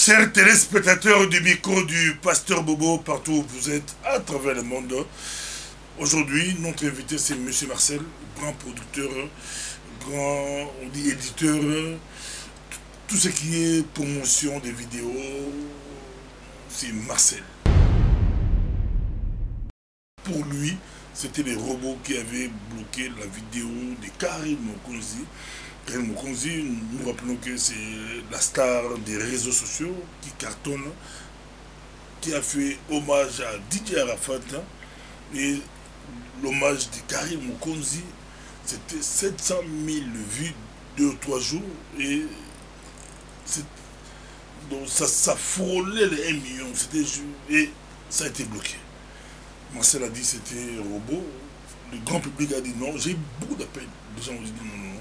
Chers téléspectateurs du micro du Pasteur Bobo, partout où vous êtes à travers le monde, aujourd'hui, notre invité c'est M. Marcel, grand producteur, grand éditeur, tout ce qui est promotion des vidéos, c'est Marcel. Pour lui, c'était les robots qui avaient bloqué la vidéo de Karim Mokonzi. Karim Mokonzi, nous rappelons que c'est la star des réseaux sociaux qui cartonne, qui a fait hommage à Didier Arafat. Et l'hommage de Karim Mokonzi, c'était 700 000 vues 2 ou 3 jours. Et donc ça frôlait les 1 million. Et ça a été bloqué. Marcel a dit que c'était un robot. Le grand public a dit non. J'ai eu beaucoup d'appels. Les gens ont dit non, non, non.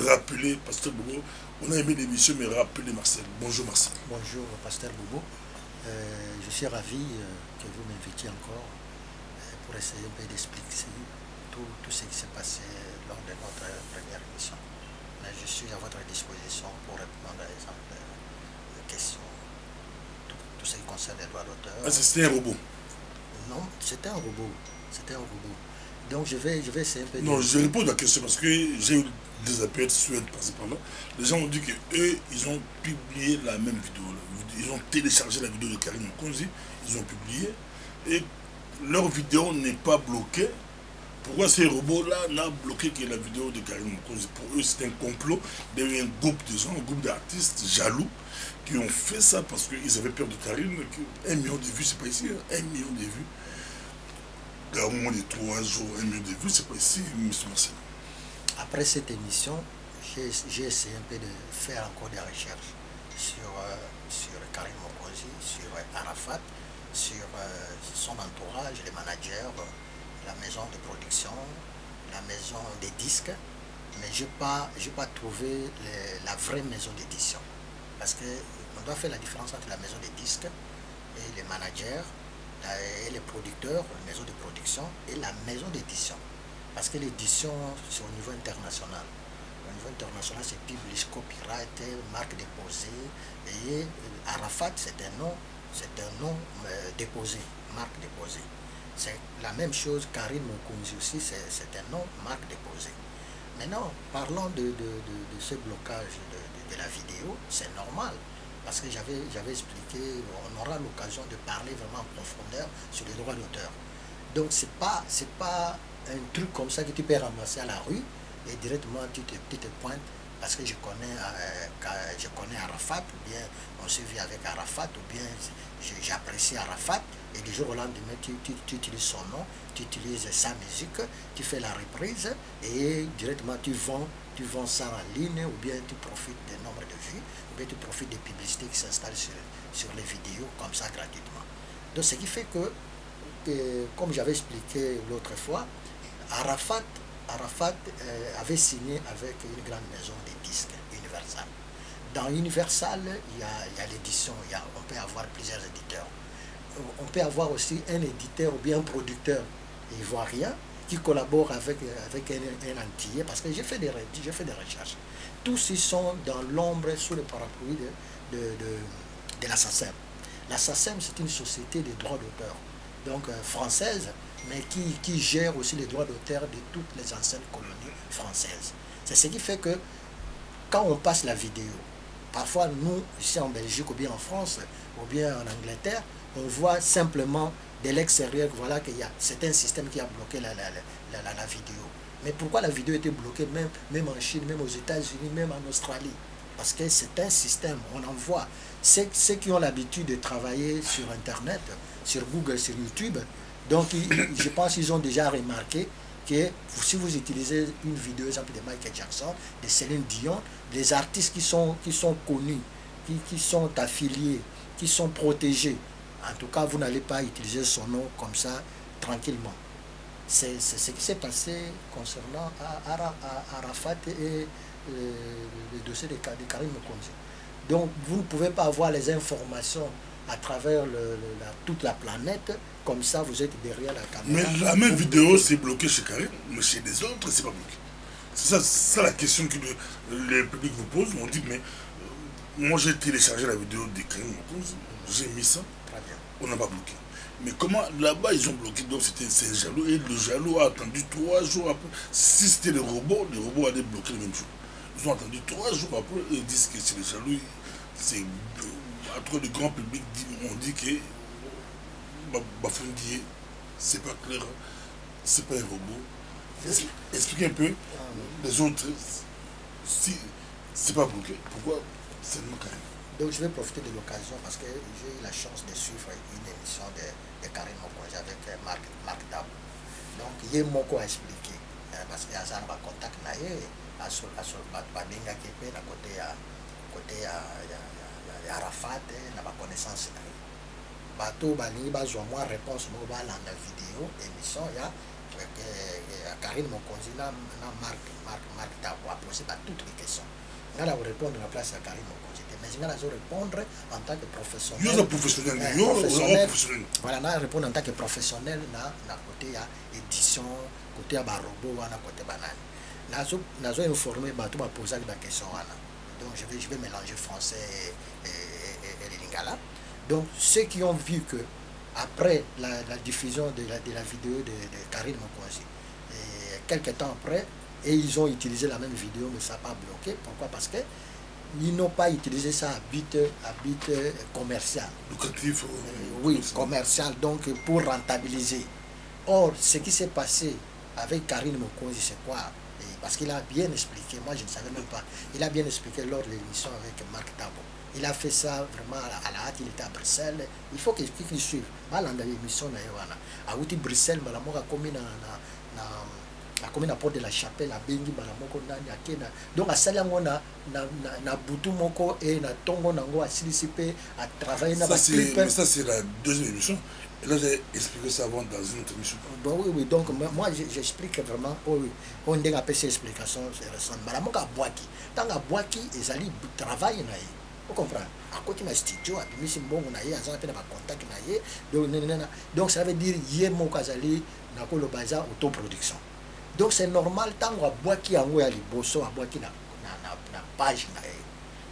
Rappelez Pasteur Bobo. On a aimé l'émission, mais rappelez Marcel. Bonjour Marcel. Bonjour Pasteur Bobo. Je suis ravi que vous m'invitiez encore pour essayer un peu d'expliquer tout ce qui s'est passé lors de notre première émission. Mais je suis à votre disposition pour répondre à des questions, tout ce qui concerne les droits d'auteur. Ah, c'était un robot? Non, c'était un robot. C'était un robot. Donc je vais essayer un peu de... Non, je réponds à la question parce que j'ai eu des appels suédois passés par là. Les gens ont dit qu'eux, ils ont publié la même vidéo. Ils ont téléchargé la vidéo de Karim Mokonzi, ils ont publié, et leur vidéo n'est pas bloquée. Pourquoi ces robots-là n'ont bloqué que la vidéo de Karim Mokonzi? Pour eux, c'est un complot. Il y a eu un groupe de gens, un groupe d'artistes jaloux qui ont fait ça parce qu'ils avaient peur de Karim. 1 million de vues, c'est pas ici, 1 million de vues. Au moins de 3 jours, 1 million de vues, c'est pas ici, M. Marcel. Après cette émission, j'ai essayé un peu de faire encore des recherches sur Karim Mokonzi, sur Arafat, sur son entourage, les managers, la maison de production, la maison des disques, mais je n'ai pas trouvé la vraie maison d'édition. Parce qu'on doit faire la différence entre la maison des disques et les managers, et les producteurs, la maison de production et la maison d'édition. Parce que l'édition, c'est au niveau international. Au niveau international, c'est publish, copyright, marque déposée. Et Arafat, c'est un nom déposé, marque déposée. C'est la même chose, Karim Mokonzi aussi, c'est un nom, marque déposée. Maintenant, parlons de ce blocage de la vidéo, c'est normal. Parce que j'avais expliqué, on aura l'occasion de parler vraiment en profondeur sur les droits d'auteur. Donc c'est pas un truc comme ça que tu peux ramasser à la rue et directement tu te pointes parce que je connais Arafat, ou bien on se vit avec Arafat, ou bien j'apprécie Arafat, et du jour au lendemain tu utilises son nom, tu utilises sa musique, tu fais la reprise et directement tu vends ça en ligne, ou bien tu profites des nombres de vues, ou bien tu profites des publicités qui s'installent sur les vidéos comme ça gratuitement. Donc ce qui fait que, comme j'avais expliqué l'autre fois, Arafat avait signé avec une grande maison des disques, Universal. Dans Universal, il y a l'édition, on peut avoir plusieurs éditeurs. On peut avoir aussi un éditeur ou bien un producteur ivoirien qui collabore avec un Antillais, parce que j'ai fait des recherches. Tous ils sont dans l'ombre, sous le parapluie de la SACEM. La SACEM, c'est une société de droits d'auteur, donc française, mais qui gère aussi les droits d'auteur de toutes les anciennes colonies françaises. C'est ce qui fait que quand on passe la vidéo, parfois nous, ici en Belgique, ou bien en France, ou bien en Angleterre, on voit simplement de l'extérieur, voilà qu'il y a, c'est un système qui a bloqué la vidéo. Mais pourquoi la vidéo était bloquée même en Chine, même aux États-Unis, même en Australie? Parce que c'est un système, on en voit. Ceux qui ont l'habitude de travailler sur Internet, sur Google, sur YouTube, donc je pense qu'ils ont déjà remarqué que si vous utilisez une vidéo, exemple de Michael Jackson, de Céline Dion, des artistes qui sont connus, qui sont affiliés, qui sont protégés, en tout cas, vous n'allez pas utiliser son nom comme ça, tranquillement. C'est ce qui s'est passé concernant Arafat et le dossier de Karim Mokonzi. Donc, vous ne pouvez pas avoir les informations à travers toute la planète, comme ça, vous êtes derrière la caméra. Mais la même vidéo, c'est bloqué chez Karim, mais chez les autres, c'est pas bloqué. C'est ça la question que le public vous pose. On dit, mais Moi, j'ai téléchargé la vidéo de Karim Mokonzi, j'ai mis ça, on n'a pas bloqué. Mais comment là-bas ils ont bloqué, donc c'est jaloux, et le jaloux a attendu 3 jours après. Si c'était le robot allait bloquer le même jour. Ils ont attendu 3 jours après et ils disent que c'est les jaloux. C'est entre le grand public, on dit que Bafundier, c'est pas clair, c'est pas un robot. Expliquez un peu les autres, si c'est pas bloqué, pourquoi seulement Karim? Donc je vais profiter de l'occasion parce que j'ai eu la chance de suivre une émission de Karim Mokonzi avec Marc Dabo. Donc il y a beaucoup à expliquer parce qu'il y a un contact à Babinga qui est à côté à Arafat et la connaissance. Bateau Bali, moi réponse dans la vidéo émission, il y a Karim Mokonzi, Marc Dabo a posé toutes les questions. Je vais répondre à la place de Karim Mokonzi. Mais je vais répondre en tant que professionnel. Voilà, je répondre en tant que professionnel dans côté édition, côté robot, côté banane. Je vais informer, je vais poser des questions. Donc je vais mélanger français et le lingala. Donc ceux qui ont vu que après la diffusion de la vidéo de Karim Mokonzi, quelques temps après, et ils ont utilisé la même vidéo, mais ça n'a pas bloqué. Pourquoi? Parce qu'ils n'ont pas utilisé ça à but commercial. Lucratif. Oui, commercial, donc pour rentabiliser. Or, ce qui s'est passé avec Karim Mokonzi, c'est quoi? Parce qu'il a bien expliqué, moi je ne savais même pas, il a bien expliqué lors de l'émission avec Marc Dabo. Il a fait ça vraiment à la hâte, il était à Bruxelles. Il faut qu'il suive. Dans l'émission, à Bruxelles, la commune à Porte de la Chapelle, à Bengi, donc à Salango, na Boutou Moko et na Tongo Nango à Silisipé, à travailler dans ça, c'est la deuxième émission. Et là, j'ai expliqué ça avant dans une autre émission. Bon, oui, donc moi j'explique vraiment, on a appelé ces explications, c'est récent. Malamoka à Boaki, tant à Boaki, ils allaient travailler. Vous comprenez? À côté de studio, à Bimisi Mbongo, on a un contact. Donc ça veut dire qu'il y a un Kazali, Nakolo Baza, autoproduction. Donc c'est normal, tant qu'on boit qui a les bosso, à boire qui na page.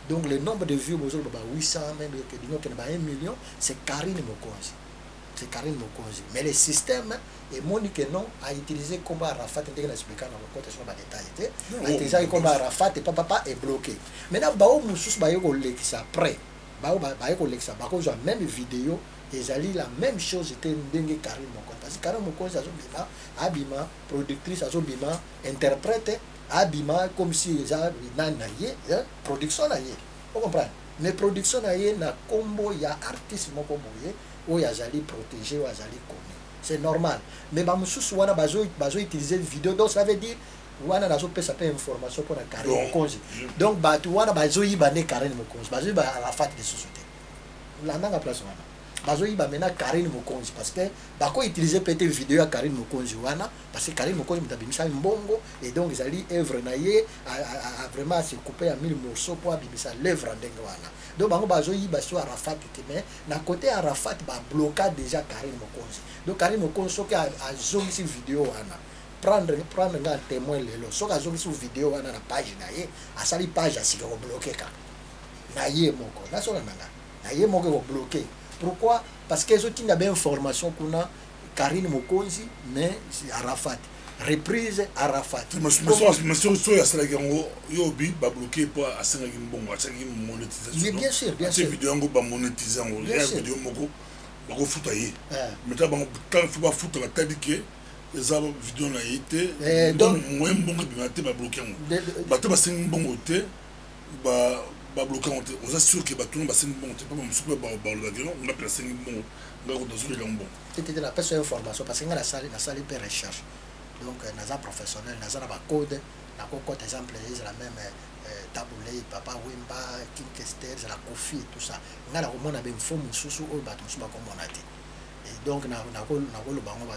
Donc le nombre de vues, 800, même 1 million, c'est Karim Mokonzi. C'est Karim Mokonzi. Mais le système, et Monique non, a utilisé comme Arafat, on a expliqué dans le côté sur les détails. A utilisé comme Arafat et papa est bloqué. Maintenant, Bao Moussous, Bayo Lexa après. Bao Lexa, Bako, j'ai même vidéo. Et j'allais la même chose, c'était Ndenge Karim Mokonzi. Parce que Karim Mokonzi, Abima, productrice, Abima, interprète, Abima, comme si ils avaient production. Vous comprenez? Mais production, il y a un combo, il y a artiste, où il y a protégé, où il y a connu. C'est normal. Mais si on a utilisé une vidéo, donc ça veut dire on a une information pour Karim Mokonzi. Donc, on a Karim Mokonzi, on a la fête de société. Là, on a la place. Bazoï ba mena Karim Mokonzi parce que bako utiliser peut-être vidéo à Karim Mokonzi wana parce que Karim Mokonzi mutabimisa mbongo et donc ils allaient œuvre naie a vraiment se couper en 1000 morceaux pour abimisa l'œuvre ndenge wana. Donc bango bazoï ba sur Arafat mais na côté Arafat ba bloquer déjà Karim Mokonzi. Donc Karim Mokonzi soki a zongi vidéo wana prendre un témoin lelo soki a zongi vidéo wana na page naie a sali page a sika ko bloquer ka naie moko na sona nanga naie moko ko bloquer. Pourquoi? Parce que les autres ont bien information qu'on a Karim Mokonzi, mais c'est Arafat. Reprise Arafat. Mais bien sûr, bien sûr. Vidéo monétiser vidéo moko bako futa ye. Mais ta bango tant faut pas futa la tadike les vidéo na été donc moi mbongo bimate ba bloquer ngo. Ba te ba sing mbongo te ba bloquer on est sûr que tout le monde va sing mbongo te pas monsieur ba on a placé mbongo ngako dans une langue bon. C'était la personne information parce que la salle de recherche. Donc naza professionnel naza na ba code na ko exemple c'est la même Taboulé, Papa Wimba, King Kester, c'est la Kofi, tout ça. On a la commande avec une forme sous au bateau, comme on a dit. Et donc,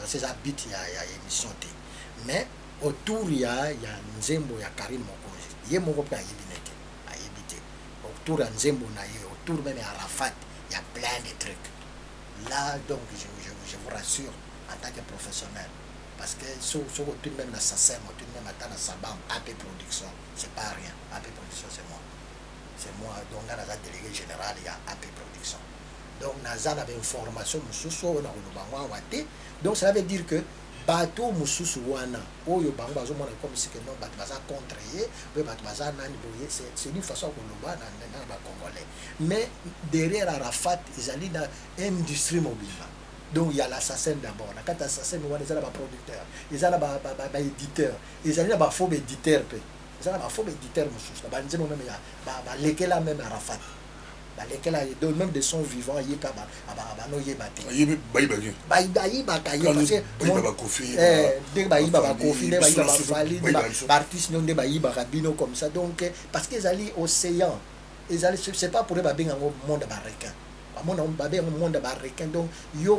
c'est ça, bit, il y a émission. Mais autour, il y a Nzembo, il y a Karim Mokonzi. Il y a mon copain à éviter. Autour, il y a Nzembo, autour même, il y a Arafat, il y a plein de trucs. Là, donc, je vous rassure, en tant que professionnel, parce que tout de même, ça sert, tout de même, à Sabam, AP Production, c'est pas rien. AP Production, c'est moi. C'est moi donc on a délégué général il y a AP production donc naza na information mususu na kolobangwa wate donc ça veut dire que bateau mususu wana oyo bango bazomona comme si que non bato baza contre ye pe bato baza nani boye c'est une façon koloba na ba congolais mais derrière Arafat ezali na industrie mobile donc il y a l'assassin d'abord na kata assassin wana ezala ba producteur ezala ba éditeur ezali ba faux éditeur pe ezala ba faux éditeur mususu ba nzeno même ya ba lekela même Arafat balekela donc même de son vivant yeka no yebate bayibaki bayibaka ye parce que ba kofi dès bayiba ba kofi dès bayiba ba fali ba artiste non dès bayiba bino comme ça donc parce que ezali océan ezali c'est pas pour ba benga monde ba requin ba benga monde ba requin donc yo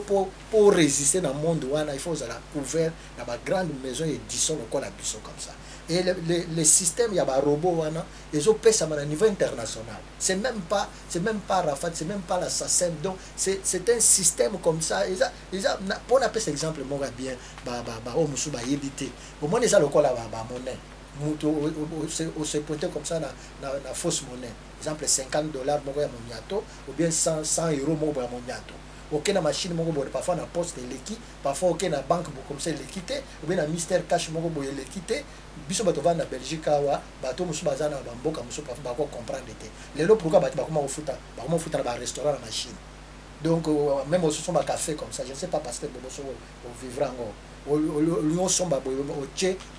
pour résister dans monde wana il faut la couvert dans ba grande maison édition comme la biso comme ça. Et le système, il y a un robot, ils ont payé à niveau international. C'est même pas Rafat, c'est même pas l'assassin. Donc, c'est un système comme ça. Pour appeler cet exemple, moi, bien, au moins, ils ont le col à la monnaie. On se pointe comme ça, la fausse monnaie. Exemple, $50, ou bien 100 euros, ok na machine moko boye parfois na poste l'équipe parfois ok na banque comme ça l'équité ou bien na Mister Cash moko boye l'équité biso bato va na Belgique awa bato musu bazana ba mboka musu ba ko comprendre te lelo pourquoi bato ba koma ofuta na ba restaurant na machine donc même au son ba café comme ça je ne sais pas parce que bobo so au vivre ngo on somba boye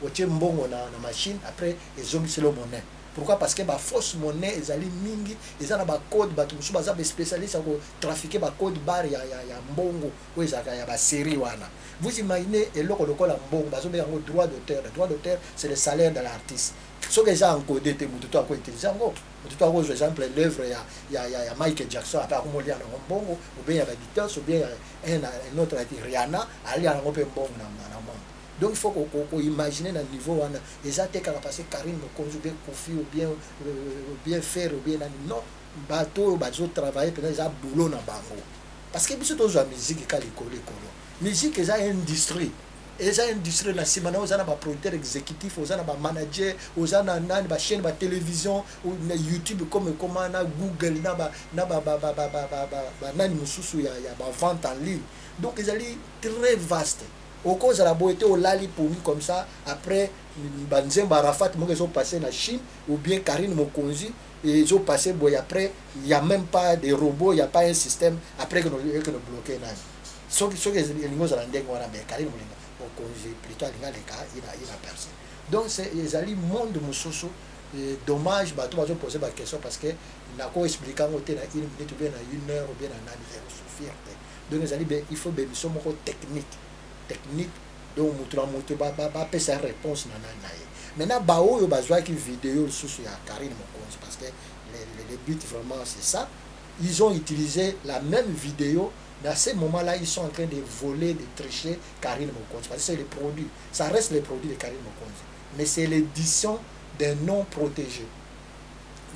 oche mbongo na machine après ezomi selo monnaie. Pourquoi? Parce que la fausse monnaie, ils ont mingi, ils ont un code, ils ont des spécialistes qui trafiquent des codes bar, il y a mbongo, ou il y a des séries. Vous imaginez, et là, on a un mbongo, ils ont un droit d'auteur. Le droit d'auteur, c'est le salaire de l'artiste. Ce que j'ai encodé, c'est que vous utilisez. Par exemple, l'œuvre, il y a Michael Jackson, après, on a un mbongo, ou bien il y a l'éditeur, ou bien un autre, Rihanna, il y a un mbongo. Donc il faut qu'on imagine dans le niveau où les attaques parce que Karine Mokonzi bien Kofi ou bien faire ou bien non bateau bateau travailler pendant les boulot dans bango parce que biso tozo musique ka l'école musique eza industrie eza industrie na simana ozana ba producteur exécutif ozana ba manager ozana nani ba chaîne ba télévision ou na YouTube comme na Google na ba nani mususu ya ba vente en ligne donc ezali très vaste. Au cause de la beauté au lali pour nous comme ça après Banzemba Arafat ils ont passé la Chine ou bien Karine Mokonzi et ils ont passé après il n'y a même pas de robots il n'y a pas un système après que nous bloqué là ce que les gens ont Karine Mokonzi plutôt il a personne donc c'est les alliés monde mususu dommage bah tout le monde poser la question parce que n'a pas expliqué en hôtel une minute ou bien à 1 heure ou bien à nani donc les alliés il faut des missions technique donc moto ba pesa réponse na maintenant ba oyo bazwa ki vidéo sous ya Karine Mokonzi parce que le but vraiment c'est ça ils ont utilisé la même vidéo dans ce moment-là ils sont en train de voler de tricher Karine Mokonzi parce que c'est les produits ça reste les produits de Karine Mokonzi mais c'est l'édition d'un nom protégé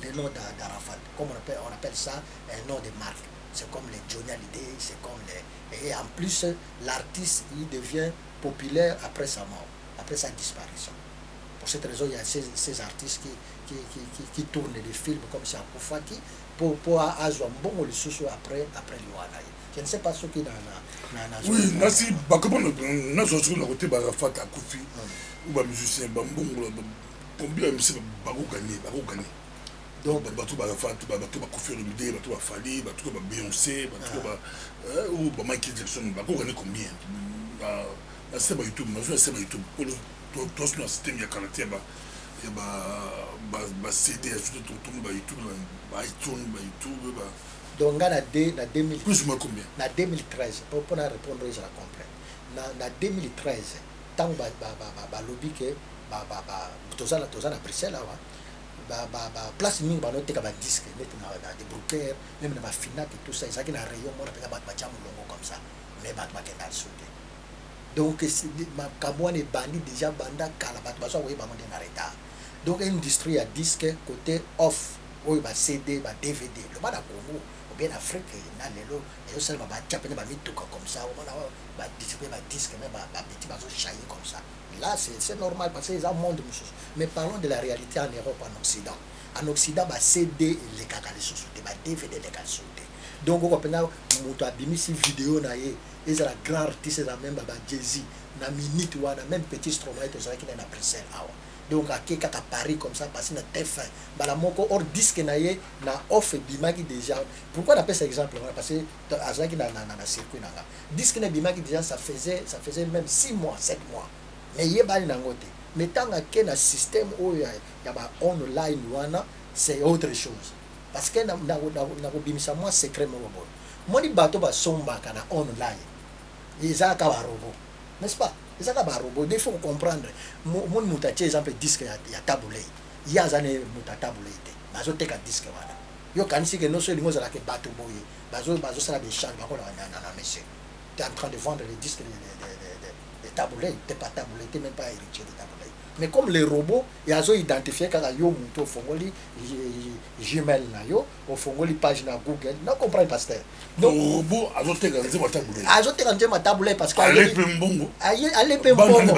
le nom d'Arafat comme on appelle ça un nom de marque. C'est comme les Johnny Hallyday, c'est comme les... Et en plus, l'artiste, il devient populaire après sa mort, après sa disparition. Pour cette raison, il y a ces artistes qui tournent des films comme ça, pour avoir un bon ressource après l'Iwana. Je ne sais pas ce qui est dans... Oui, merci. Comment on a sur le côté Arafat à Kofi, ou un musicien, combien de musiciens gagné. Donc bateau ba Arafat bateau ba Kofi Olomide bateau ba Fali bateau ba Beyoncé bateau ba ou ba Michael Jackson bateau gagné combien na c'est ba YouTube mais c'est ba YouTube pour tout ce système ya caractère ba CD surtout tout ba YouTube ba iTunes ba YouTube ba donc na 2000 plus ou moins combien na 2013 pour répondre je la comprends na 2013 tant ba lobby que ba tozana Bruxelles là place mingi banote ka ba disque net na des brookers même na ba finat et tout ça ils a na rayon mona peka ba chamu longo comme ça mais ba kenda sauter donc ma kabwane bandi déjà banda kala ba so oui ba monde na retard donc industrie à disque côté off oui ba CD ba DVD le ba na Congo ou bien Afrique na lelo et aussi ba chapene ba mituka comme ça on ba distribuer ba disque mais ba petit ba so chailler comme ça. Là, c'est normal parce que c'est un monde. Mais parlons de la réalité en Europe, en Occident. en Occident ba CD les kakali sous-souté ba DVD les kakali sous-souté donc on peut moto abimisi vidéo na ye ezala grand artiste la même ba Jay-Z na minute wana même petit Stromae to ça qui na presel awa donc à qui kaka Paris comme ça passer na TF1 bala moko or disque na ye na off bimaki déjà pourquoi on appelle ça exemple parce que azaki na circuit na disque na bimaki déjà ça faisait même 6 mois 7 mois mais ye bali na ngote mais tant que na système où ya ba online wana c'est autre chose parce que na bimisa moi secret mo bon moni bato ba somba kana online ils a ka ba robot n'est-ce pas ils a ka ba robot il faut comprendre mon mutache exemple disque ya tabulé il y a zane muta tabulé te bazo teka disque wana yo kanisi que non so lingo za la ke bato boye bazo sala des changes ba ko na monsieur tu es en train de vendre les disques de tabulé t'es pas tabulé t'es même pas héritier de tabulé mais comme les robots ils ont identifié quand yo muto fongoli Gmail na yo au fongoli page na Google non comprendre pasteur donc robot azote kanze ma tabulé parce que ale pe mbongo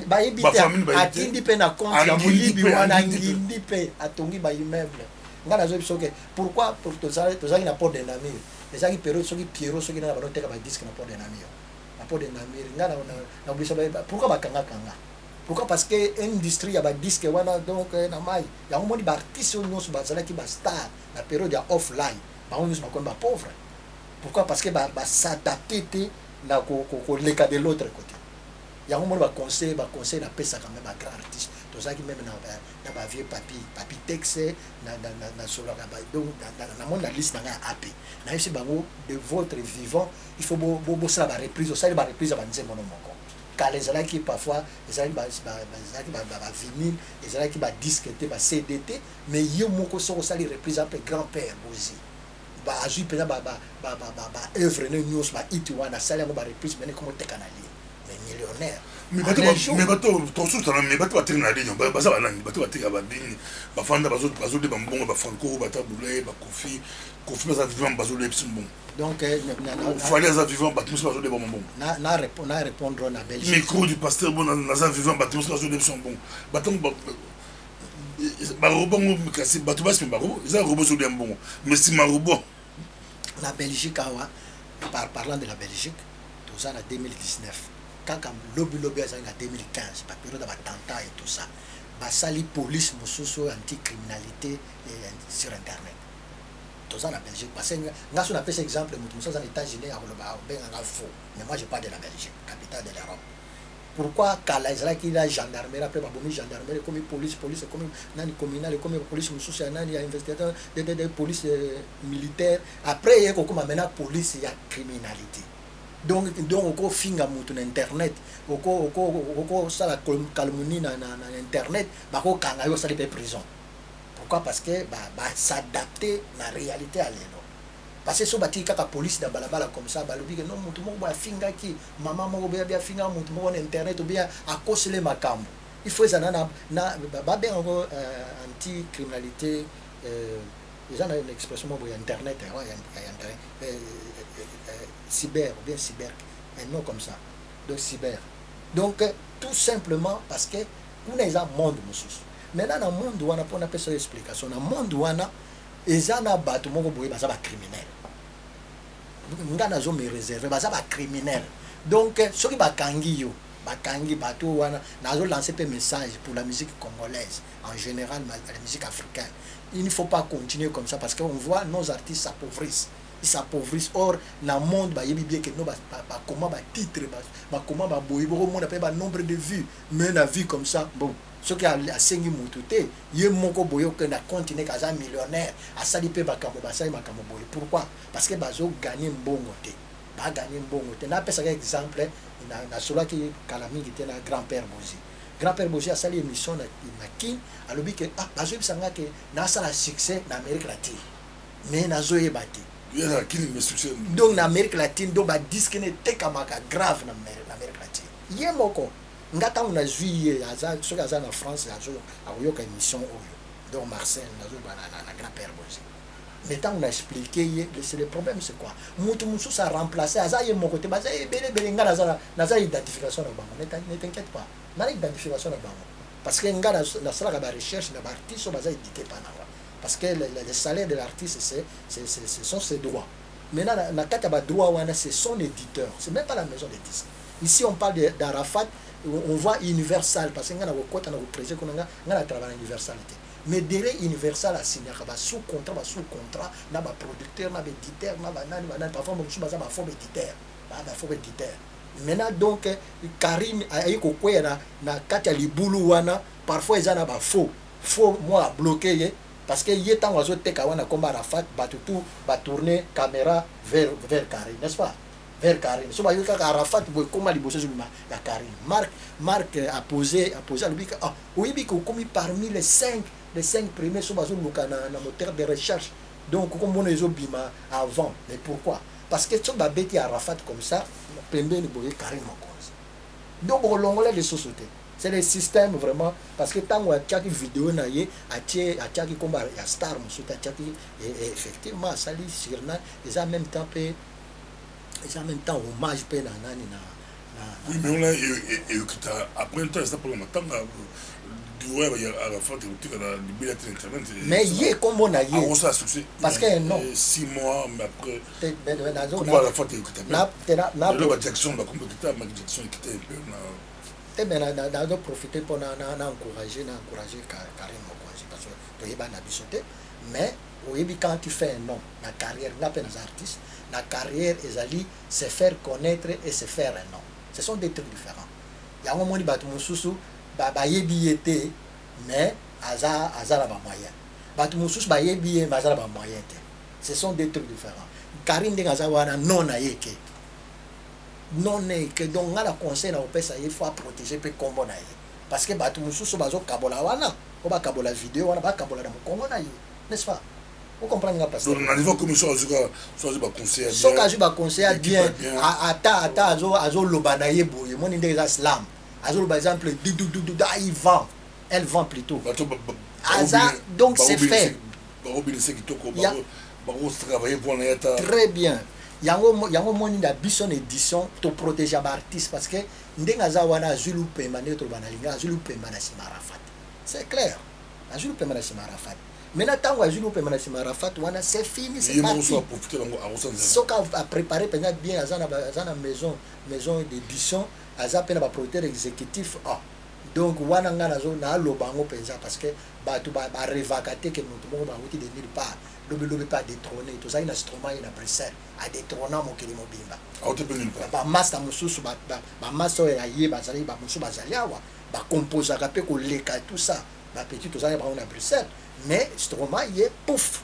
ba ebite atindi pe na compte ya mulibi wana ngindi pe atongi ba immeuble ngana zo bisoke pourquoi pour tozali na port de Namir ezaki période soki Pierrot soki na ba teka ba disque na port de Namir ngana na obisa pourquoi ba kanga pourquoi parce que industrie ya ba disque wana donc na mai ya moni ba artiste nyonso bazala ki ba star na période ya offline ba nyonso ba kon ba pauvre pourquoi parce que ba s'adapter na ko leka de l'autre côté ya moni ba conseil na pesa quand même ba grand artiste to ça qui même na ba vieux papi texte na solo ka ba donc na mon liste na AP na yesi bango de votre vivant il faut bo ça ba reprise ça ba reprise ba nzembo moko car les gens qui parfois les gens qui vinyle les gens qui disque ba CDT mais yo moko so ça les représente grand-père Bozi ba azui pena ba œuvre ne news ba it wana sala ba reprise mais comme te canali mais millionnaire mais bato to so tana mais bato batina ligne ba ça balani bato batika ba bini ba fanda bazo de bambongo ba franco ba tabulé ba kofi ba vivant bazo le bon donc il fallait les vivants bato bazo de bambongo na répondre na Belgique micro du pasteur bon na vivant bato bazo de bon bato ba robot kasi bato bas ba robot ils ont robot sur des bon mais si ma robot la Belgique awa parlant de la Belgique tout ça en 2019 quand lobby en 2015 par période d'attentat et tout ça bah sali police mosusu anti-criminalité sur internet tout ça en Belgique parce que là on a fait exemple nous sommes aux États-Unis à faux mais moi je parle de la Belgique capitale de l'Europe pourquoi kala Israël qui la gendarmerie après bah bon gendarmerie comme police comme nani communal comme police mosusu nani investigateur de police militaire après il y a comme maintenant police il y a criminalité donc oko finga mutu na internet oko sala calomnie na internet bako kanga yo sala pe prison pourquoi parce que ba s'adapter na réalité à l'éno parce que so bati kaka police da balabala comme ça ba lobi que non mutu mo ba finga ki maman mo bien finga mutu mo na internet ou bien à cause les makambo il faut ça na ba ben anti criminalité ils ont une expression pour internet cyber ou bien cyber un nom comme ça donc cyber donc tout simplement parce que on est un monde monsieur maintenant dans le monde où on a fait explication dans le monde où on a ils ont un bateau moko boye baza ba criminel ngana zo me réserver baza ba criminel donc ceux qui bakangi yo bakangi bateau wana nazo lancer pe message pour la musique congolaise en général la musique africaine il ne faut pas continuer comme ça parce qu'on voit nos artistes s'appauvrissent or dans le monde ba yebi bien que no ba comment ba titre ba comment ba boyi bo monde pas nombre de vues mais la vie comme ça bon ce qui a sengi mututé ye moko boyo que na continuer kaza millionnaire a sali pe ba kamo ba sali makamo boyi pourquoi parce que bazo gagner mbongo te ba gagner mbongo te na pesa exemple na cela qui kalami qui était na grand-père Bozi a sali émission na kin alobi que bazo bisanga que na sala succès na Amérique latine mais na zo yebati donc en Amérique latine donc ba disque ne tekamaka grave en Amérique latine ye moko ngata on a juillet aza so kaza na France azo ayoka émission oyo donc Marcel nazo na grand-père Bozi mais tant on a expliqué c'est le problème c'est quoi mutu musu ça remplacer aza ye moko te baza bele ngala na za identification na bango ne t'inquiète pas na identification na bango parce que nga na sala ba recherche na ba artiste baza édité par nanga parce que le salaire de l'artiste ce sont ses droits. Maintenant na kata ba droit wana c'est son éditeur, c'est même pas la maison de disques. Ici on parle d'Arafat, on voit Universal parce que nga na kokota na représenter ko nga na travailler Universalité. Mais derrière Universal a signé sous contrat na ba producteur na ba éditeur na ba nani parfois mon baza ba faux éditeur ba faux éditeur. Maintenant donc Karim ayi ko kwera na kati ya libulu wana parfois ils na ba faux moi bloqué parce que y est en oiseau teka wana comme Arafat ba tout ba tourner caméra vers Karim, n'est-ce pas, vers Karim so ba yoka Arafat boy comme liboso zuma ya Karim. Marc a posé à lui que oui bi ko comme parmi les 5 premiers so ba zo luka na moteur de recherche. Donc comme on les bima avant. Mais pourquoi? Parce que tu vas bêter Arafat comme ça, pembeni boye Karim Mokonzi. Donc au longolais de société. C'est le système vraiment parce que tant que tu as une vidéo na ye atie comme ya star musuta et effectivement ça li surna ils en même temps hommage pe na nani na oui mais on a et après un temps ça pour le temps ouais il y a Arafat qui est dans le internet mais yé comme on a yé parce que non 6 mois mais après comment Arafat na Jackson ba comme Jackson qui était un peu na de profiter pour encourager Karim Mokonzi parce que tu es na bisoté mais oui quand tu fais un nom na carrière na peine artiste na carrière ezali se faire connaître et se faire un nom, ce sont des trucs différents. Il y a un moment batu mususu ba yebi été mais aza la ba moyen batu mususu ba yebi mais aza la ba moyen, ce sont des trucs différents. Karim de aza wana non na yeke non que donc la conseil na opesa il faut protéger pe kombo na ye parce que batu mususu bazo kabola wana o ba kabola vidéo wana ba kabola na kongo na ye, n'est-ce pas? Vous comprenez nga parce que donc na niveau commission soit ba conseiller bien so ka ba conseiller bien ata azo loba na ye boye mon inde za slam azo loba exemple il vend elle vend plutôt donc c'est fait très bien. Yango moni da bison édition to protéger l'artiste parce que ndenga za wana Zulu pemba neto banalinga Zulu pemba na sima Arafat, c'est clair Zulu pemba na sima Arafat. Maintenant tant que Zulu pemba na sima Arafat wana c'est fini, c'est parti. So ka a préparé peut-être bien azana maison d'édition azapena ba producteur exécutif donc wana ngana zo na lobango penza parce que batu ba revacate que nous tout ba outil de nulle part lobe pas détrôner tout ça il a Stromae il a Bruxelles a détrôner mon kili mobimba ba master mususu ba master ya ye bazali ba mususu bazali awa ba composer ka pe ko leka tout ça ba petit tout ça ya ba on a Bruxelles mais Stromae il est pouf.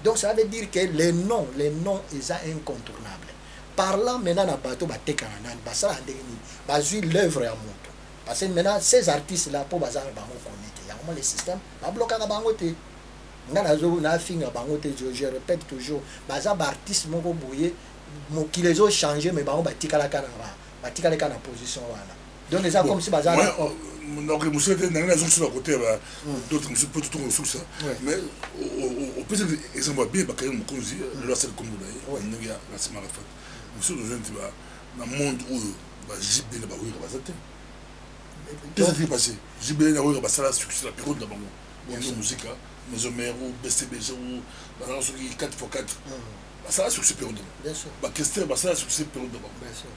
Donc ça veut dire que les noms ils sont incontournables. Parlant maintenant na bateau ba tekana ba sala ndeni ba zui l'œuvre à moto parce que maintenant ces artistes là pour bazar ba mo connaître il y a comment le système ba bloquer ka bango te ngana zo na finga bango te je répète toujours bazar ba artiste moko boye mo ki les ont changé mais bango ba tikala kana ba tikala kana position wana donc les comme si bazar donc monsieur était dans la zone sur la côté d'autres monsieur peut tout sur ça mais au peut exemple bien ba Karim Mokonzi le seul comme là il y a la semaine fait monsieur le jeune va dans monde où ba JB na ba oui ba zate qu'est-ce qui s'est passé JB na oui ba ça la succès la période de bango bonne musique maison mère ou BCBG ou ba dans ce qui 4x4 ba ça la succès période bien sûr ba question ba ça la succès période de bango bien sûr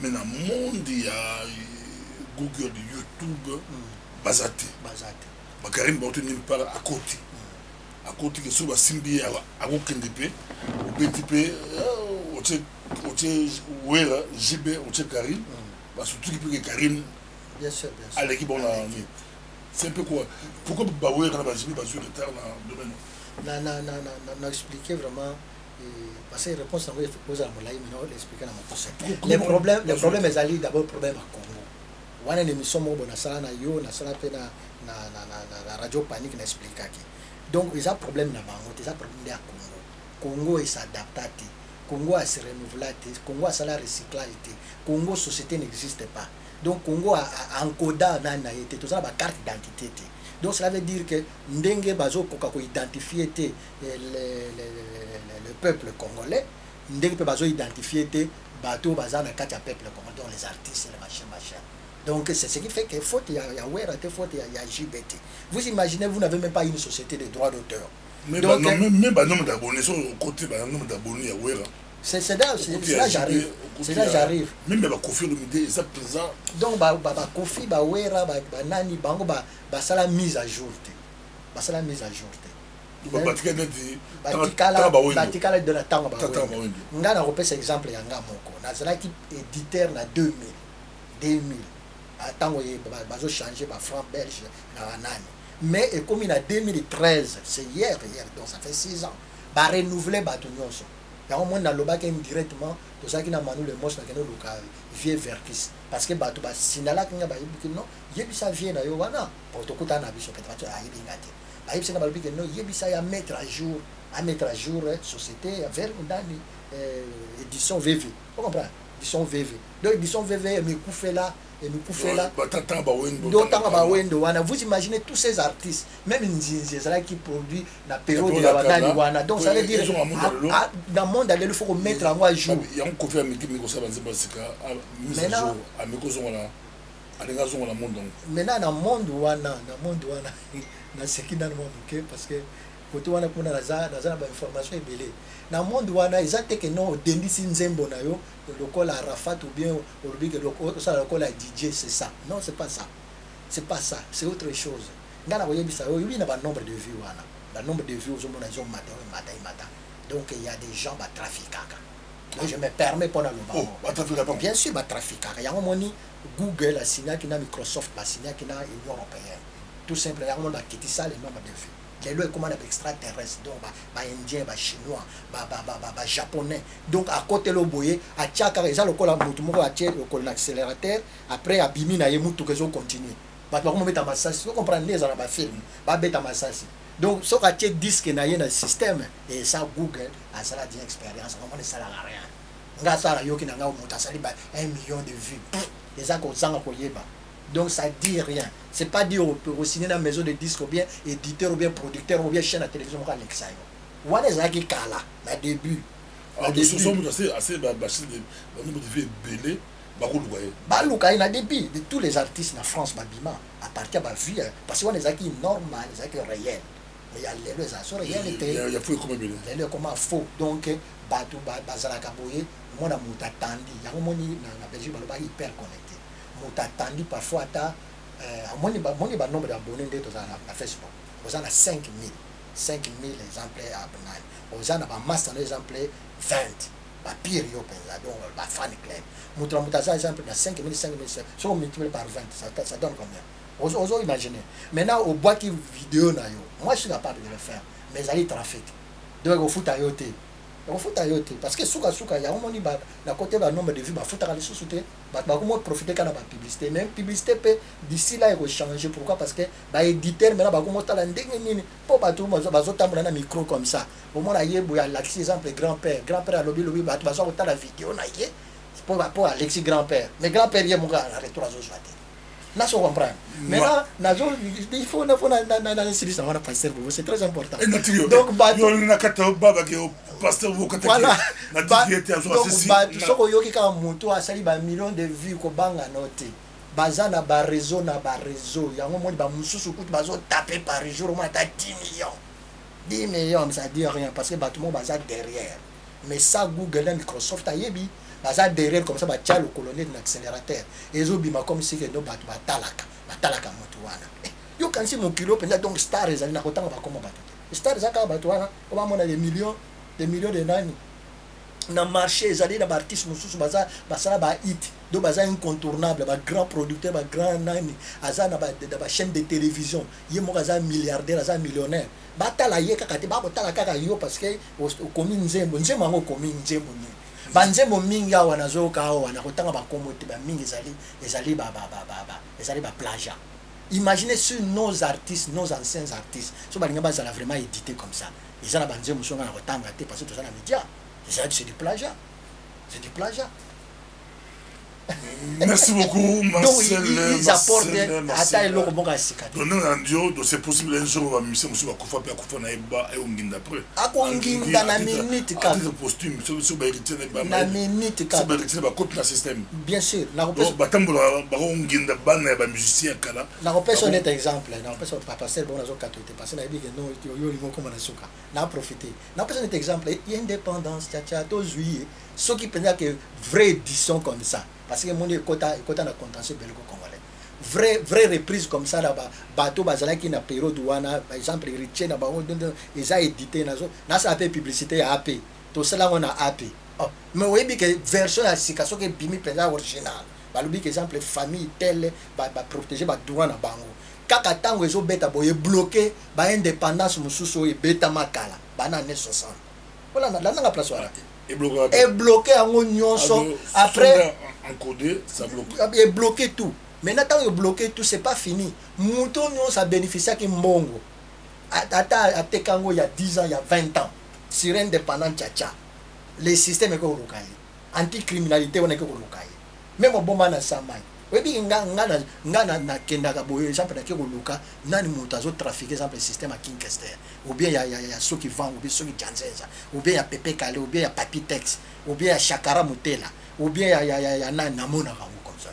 mais dans monde il y a Google, YouTube, Bazate. Karim Baouti n'est pas à côté. À côté que ce soit Simbi à aucun DP, au BTP, au Ouera, JB, au Karim, surtout que Karim, bien sûr, à l'équipe, c'est un peu quoi? Pourquoi Baoué quand on a JB, parce que retard dans le domaine? Non, expliquer vraiment. Parce que la réponse à poser à mon laï, mais non, l'expliquer à mon conseil. Les problèmes, ils allaient d'abord problème à Congo. Wana ni misomo bona sala na yo na sala pe na radio panique na expliquer qui donc ils ont problème na bango ils ont problème de Congo il s'adapte Congo a se renouveler Congo a sala recyclage Congo société n'existe pas donc Congo a encoda na été tout ça ba carte d'identité donc cela veut dire que ndenge bazo ko identifier le peuple congolais ndenge pe bazo identifier bato bazana kati ya peuple congolais donc les artistes les machin Donc c'est ce qui fait que faute, il y a Wera, faute, il y a JBT. Vous imaginez, vous n'avez même pas une société de droits d'auteur. Mais donc, même le nombre d'abonnés, sur le côté, le nombre d'abonnés à Wera. C'est là j'arrive. C'est là j'arrive. Même le Kofi Olomide, ça présent. Donc Kofi, Wera, Nani, Bango, ça la mise à jour. Ça la mise à jour. Batikala de la tanga bawendo. Nga na repese exemple ya nga moko. Nazalaki éditeur na 2000. Tango bazo changer ba franc belge na nani. Mais et comme il a 2013, c'est hier, donc ça fait 6 ans. Ba renouveler ba nyonso. Ya au moins na lobaka indirectement, to ça qui na manu le mos na keno local, vie vertis parce que ba to ba sinala kinga ba yebiki non, yebisa vie na yo wana. Pour to kutana biso peut-être ayebi ngate. Aïe, non, yebisa ya mettre à jour société vers une édition VV. Vous comprenez? Édition VV. Donc édition VV, me couffe là, et me couffe là. Vous imaginez tous ces artistes, même Nzinzezala qui produit la période de la Wana. Donc ça veut dire dans le monde, il faut mettre à moi jour. Il y a un coffre à maintenant dans le monde wana na seki dans le monde parce que côté wana kuna naza ba information ebele na monde wana ezate que non dendisi nzembo na yo lokola Arafat ou bien olobi que lokola DJ, c'est ça. Non, c'est pas ça, c'est autre chose. Ngana koyebisa yo yuli na ba nombre de vues wana ba nombre de vues ozomona zo matin. Donc il y a des gens ba trafiquaka. Donc je me permets pour le moment. Bien sûr, il y a un moment Google a signé qui n'a Microsoft a signé qui n'a Union européenne. Tout simplement, il y a un moment qui ça les nombres de vues. Les lois comment extraterrestres, donc indien, chinois, japonais. Donc à côté le boyer, à Tchaka, ils ont le col à Moutoumou, à Tchèque, le col l'accélérateur. Après à Bimina, il y a Moutou que je continue. Comment mettre ma sassi, vous comprenez les arabes film, mettre ma sassi. Donc, ce que tu dis que dans le système, et ça, Google, ça a une expérience, on ça n'a rien. Ça a 1 million de vues. Et ça, donc, ça ne dit rien. Ce n'est pas dit au signer dans la maison de disques, ou bien éditeur, ou bien producteur, ou bien chaîne à télévision. On a des qui kala, au début. Il a début de tous les artistes en France, à partir de la vie, parce qu'on a des acquis normaux, des acquis réels. Mais il y a les assos réalité. Il y a les comment faux. Donc, Batou, Bazalakaboye, moi, je suis attendu. Il y a un moment dans la Belgique, je suis hyper connecté. Je suis attendu parfois, moi, le nombre d'abonnés sur Facebook. Vous avez 5 000 exemplaires abonnés. Vous avez un masse d'exemplaires 20. Pire, donc, fan club. Moutra, exemple, 5 000, si on multiplie par 20, ça donne combien? Osons imaginer. Maintenant, au bois qui vidéo, moi je suis capable de le faire, mais ça y trafic. Donc, au foot à yote. Parce que souka, il y a un moment où côté du nombre de vues, il faut aller comment profiter de la publicité. Même publicité peut d'ici là changer. Pourquoi? Parce que l'éditeur, maintenant, comment tu as un micro comme ça. Au moment où il y a l'exemple grand-père. Grand-père a lobby, tu vas voir la vidéo. Pour Alexis grand-père. Mais grand-père, il y a mon gars, arrête toi, là, je comprends. Maintenant, il faut c'est très important. Donc, voilà. Millions de vues bazana ba réseau na ba réseau. Il y a un moment où taper par jour, au moins 10 millions, ça ne dit rien parce que bâtiment bazar derrière. Mais ça, Google et Microsoft a yebi. Baza derrière comme ça ba tia le colonel de l'accélérateur et zobima comme si que no batalaka motuana yo kansi mon kilo penza donc star ezali na kotanga ba koma batu star zaka batuana on va mona des millions de nani na marché ezali na ba artiste mususu baza basala ba hit do baza incontournable ba grand producteur ba grand nani aza na ba chaîne de télévision ye mo kaza milliardaire aza millionnaire batala ye kaka te ba botala kaka yo parce que au komi nzembo ngo komi nzembo ni banzembo mingi awa nazoka awa na kotanga bakombo te bamingi ezali ba plagiat. Imaginez sur nos artistes, nos anciens artistes, so balinga bazala vraiment édité comme ça. Ils ont banzembo songa na kotanga te parce que tout ça na média. C'est du plagiat. C'est du plagiat. Merci beaucoup, Marcel. Donc ils apportent c'est possible un jour on va mission sur Akufa puis Akufa na eba et Onginda après. Akonginda na minute ka. De costume sur ba héritier na minute ka. Ba héritier ba copie na système. Bien sûr, na repose ba tambola ba Onginda bana ba musicien kala. Na repose un exemple, na repose papa Sel bon azo katote parce na dit que non yo lingo comme na suka. Na profiter. Na repose un exemple, il y a indépendance tcha to juillet. Ceux qui pensent que vraie édition comme ça parce que mon côté na contentieux belgo-congolais vraie reprise comme ça là bateau bazala qui na période wana par exemple héritier na bango ils a édité na ça appelle publicité AP tout cela on a AP mais oui bi que version ya sika so que bimi penza original balobi que exemple famille telle ba protéger ba droit na bango kaka tango ezo beta boye bloqué ba indépendance mususu e beta makala bana ne 60 voilà na place wana est bloqué en oignon après encodé ça bloque est bloqué tout maintenant quand il bloqué tout c'est pas fini mouton ça bénéficie qui mbongo à tekango il y a 10 ans il y a 20 ans sur indépendant tcha les systèmes que local anti-criminalité on est que local même au bon man à samai webi ngana na kenda ka boye exemple na ke luka nani mutu azo trafiquer exemple système à Kinkester ou bien il y a ceux qui vendent ou bien ceux qui janzenza ou bien il y a Pepe Kale ou bien il y a Papitex ou bien il y a Shakara Mutela ou bien il y a namona comme ça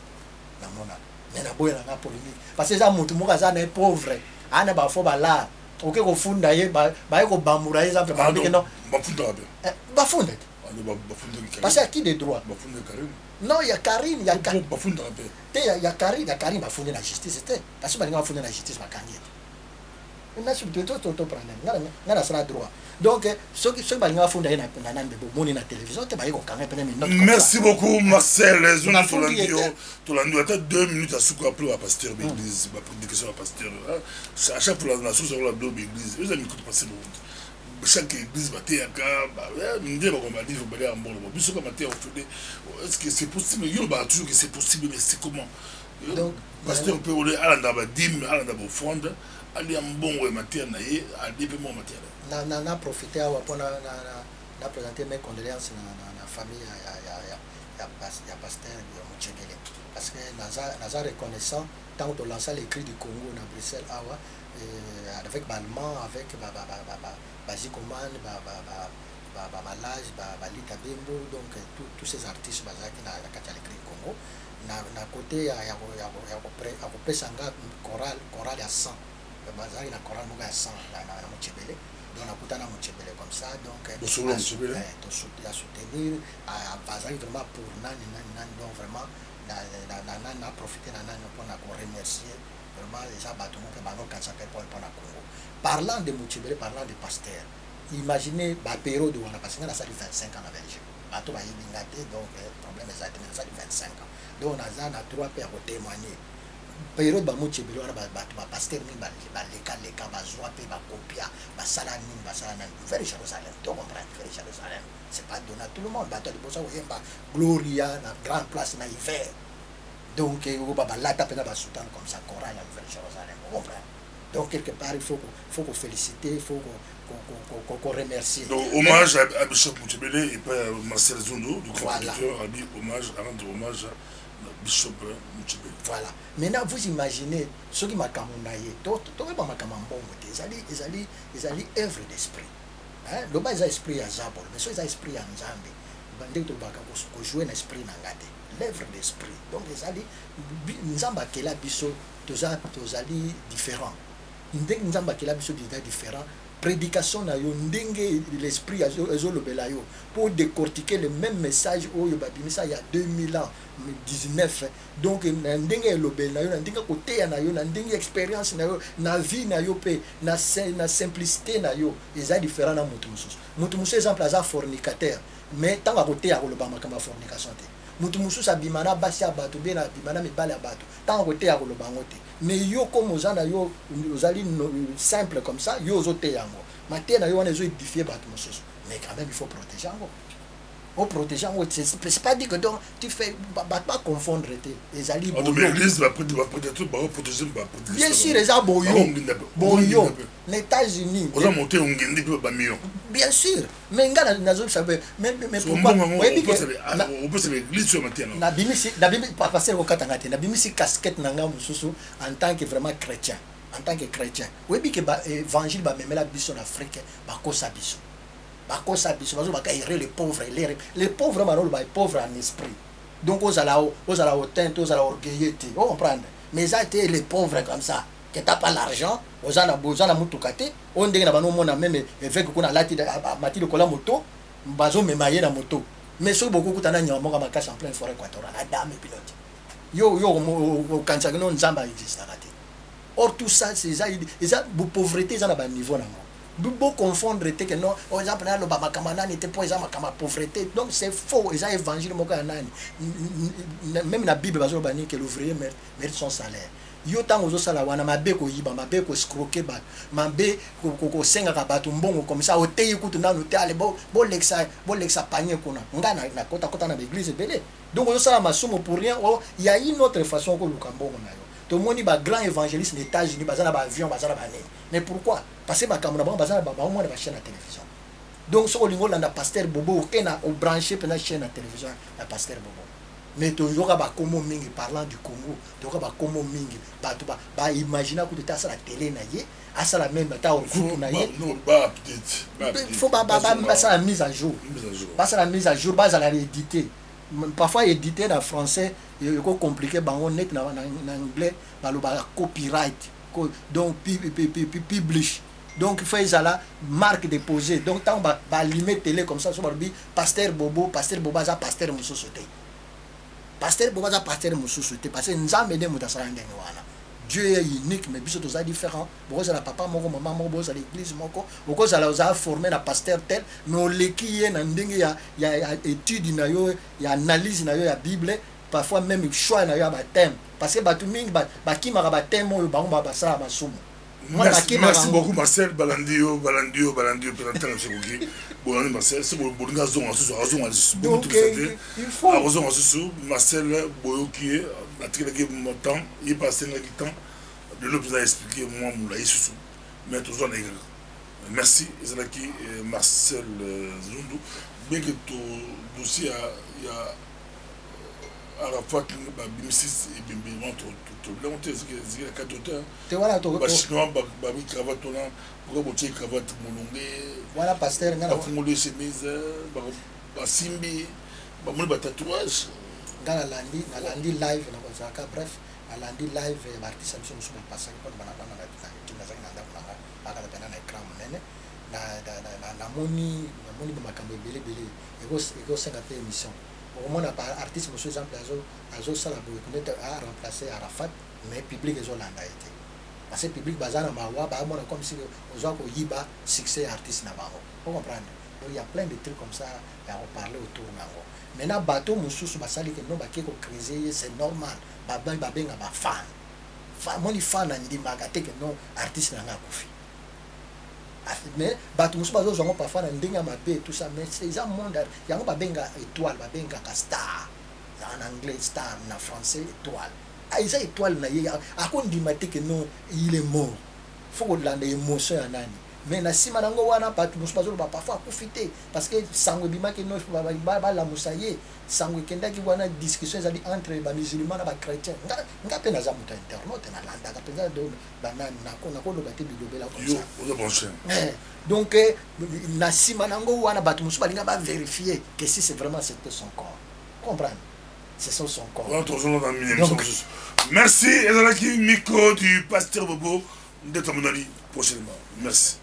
namona mais na boye na polémique parce que ça mutu moka za na pauvre ana ba fo ba la OK ko funda ye ba ko bamura exemple ba que non ba funda parce que qui des droits non il y a Karine il y a Karine il y a Karine va fonder la justice c'était parce que va fonder la justice va gagner on a surtout tout prendre ngana sera droit donc ceux qui va fonder na moni na télévision te ba ko quand même merci beaucoup Marcel Tolandio attends 2 minutes à souko appeler à pasteur d'église ba prédication à pasteur à chaque fois la source la bloc d'église vous avez écouté passer chaque église va théâtre ndé ba komba livre ba en bon biso comme théâtre est-ce que c'est possible il y a toujours que c'est possible mais c'est comment donc pasteur peut aller à la dim à la fonde aller en bon et matière na ye à dépement matière na profiter pour na présenter mes condoléances na famille ya pasteur Muchebele parce que naza reconnaissant tant que lancer l'écrit du Congo na Bruxelles awa avec Balman avec Bazikoman Malage Balita Bembo donc tous ces artistes bazaki na kati ya l'écrit du Congo na côté ya kopesanga chorale à 100 bazaki na chorale moko ya 100 na Muchebele donc nakutana Muchebele comme ça donc à soutenir bazaki vraiment pour nani donc vraiment na profiter na nani pour na remercier vraiment les gens bateau que bango kansa pour na Congo parlant de Muchebele parlant de pasteur imaginez ba période où on a passé na ça 25 ans en Belgique bateau ba yingate donc problème exactement ça 25 ans donc on a na trois pères pour témoigner période ba Muchebele on a bateau ba pasteur ni ba leka ba zoa pe ba copia ba sala na vers Jérusalem tu comprends vers Jérusalem c'est pas donné à tout le monde bateau de bossa oyemba gloria na grande place na hiver donc on va la taper là bas soutenir comme ça chorale vers Jérusalem vous comprenez donc quelque part il faut qu'on féliciter il faut qu'on remercie donc hommage à Bishop Muchebele et pas Marcel Zondo du compositeur hommage à rendre hommage à Bishop Muchebele voilà maintenant vous imaginez ceux qui m'a camonaillé tout pas m'a camambon ils allaient œuvre d'esprit hein le bas esprit à Zabol mais ceux ils esprit à Nzambe bandé to baka ko jouer l'esprit na ngate l'œuvre d'esprit donc les alliés Nzamba kela biso tozali différent ndenge Nzamba kela biso différent prédication na yo ndenge l'esprit ezolobela yo pour décortiquer le même message oyo babimisa il y a 2019 donc ndenge elobela yo ndenge koteya na yo ndenge expérience na yo na vie na yo pe na simplicité na yo eza différent na mutu mususu exemple aza fornicateur mais tant à côté à koloba makamba fornication te mutu mususu abimana basi ya bato be na bimana mibale ya bato tant à côté ya koloba ngote mais yo comme ozana yo ozali simple comme ça yo ozote yango maté na yo wana ezo édifier bato mususu mais quand même il faut protéger yango au protégeant, c'est pas dit que donc tu fais, pas confondre, les alliés. Bien sûr, les boyo, les États-Unis. Bien sûr, mais mais pourquoi? Casquette en tant que vraiment chrétien. En tant que chrétien, oui, que l'évangile va même la biso en Afrique, va kosa biso. Bakosa biso va les pauvres, les pauvres maintenant les pauvres en esprit. Donc aux ala hautain, aux ala orgueilleux, vous comprenez? Mais ça été les pauvres comme ça, qui t'as pas l'argent, aux ala mutukate, on dit na bano mona même avec qu'on a lati mati de kola moto, bazo me mailler na moto. Mais sur beaucoup kutana nyama ka makasa en pleine forêt équatoriale, la dame pilote. Yo au Kansagno nzamba existe là. Or tout ça, c'est ça, la pauvreté, ça n'a pas de niveau. Beaucoup confondre que non, par exemple, le n'était pas ma pauvreté. Donc c'est faux, ils ont évangile, même la Bible, que l'ouvrier mérite son salaire. Yo tant aux autres wana mabe ko yiba mabe ko scroquer ba mabe ko senga ka batu mbongo comme ça o teyi kutu na noté bo lexa panier kona ngana na kota na l'église belé. Donc aux autres masumo pour rien, il y a une autre façon que lukambongo na yo. Tout le monde est grand évangéliste des États-Unis, avion, mais pourquoi? Parce que les chaîne à télévision. Donc, si on a un pasteur Bobo, on a branché pour la chaîne à télévision, le pasteur Bobo. Mais toujours, parlant du Congo, toujours, imaginez que tu as la télé, tu as la même il faut la mise à jour. La mise à jour, la rééditer. Parfois édité en français, il est compliqué, on est en anglais, copyright, donc publish. Donc il faut la marque déposée. Donc tant on limite télé comme ça, pasteur Bobo, pasteur Moussousoté. Pasteur Bobo, pasteur Moussousoté, parce que nous avons aidé Dieu est unique, mais tous sont différents. Beaucoup sont papa, maman, beaucoup sont l'église, beaucoup sont formés dans pasteur tel, mais il y a études, il y a analyse, il y a Bible, parfois même choix, il y a thème. Parce que tout le monde qui m'a thème, merci beaucoup Marcel Balandio Marcel c'est bon donc il faut Marcel Boyoki la télé mon temps il passe le temps de l'autre a expliqué moi mais toujours les merci Ezalaki Marcel Zundu bien que ton dossier il y a à la fois que Bimsis et Bimbi tout le monde c'est la carte d'auteur chinois babi cravate là pour botter cravate molongé voilà pasteur ngana fongolé chemise basimbi bamoni ba tatouage ngala landi live na kozaka bref na landi live artiste amso musu passer pour bana kinazaki na ndako na aka na na écran monene na moni ba makambo belé ego senga pe émission. Au moins, artiste, monsieur exemple, azo sala boye a remplacé Arafat, mais public est Zolanda été. Parce que public bazana mawa, bah moi comme si aux gens qui yiba succès artiste na bao. Vous comprenez? Il y a plein de trucs comme ça à reparler autour nango. Maintenant bateau mususu basali que non ba keko criser c'est normal. Ba benga ba fan. Moi ni fan na ndi magate que non artiste na kufi. Mais bato musu bazo zongo parfois na ndinga mabe tout ça mais c'est un monde yango babenga étoile babenga star en anglais star na français étoile isa étoile na ye akondi mate que non il est mort faut la émotion ya nani mais na sima nango wana bato musu bazo parfois profiter parce que sango bima que non ba la musaye sango kenda ki wana discussion ezali entre ba musulmans na ba chrétiens nga pe na za muta internaute na landa ka penza do banana na ko lo bate bilobela comme ça donc na sima nango wana bato musu balinga ba vérifier que si c'est vraiment c'était son corps comprendre c'est son corps donc merci ezalaki micro du pasteur Bobo de Tamonali prochainement merci.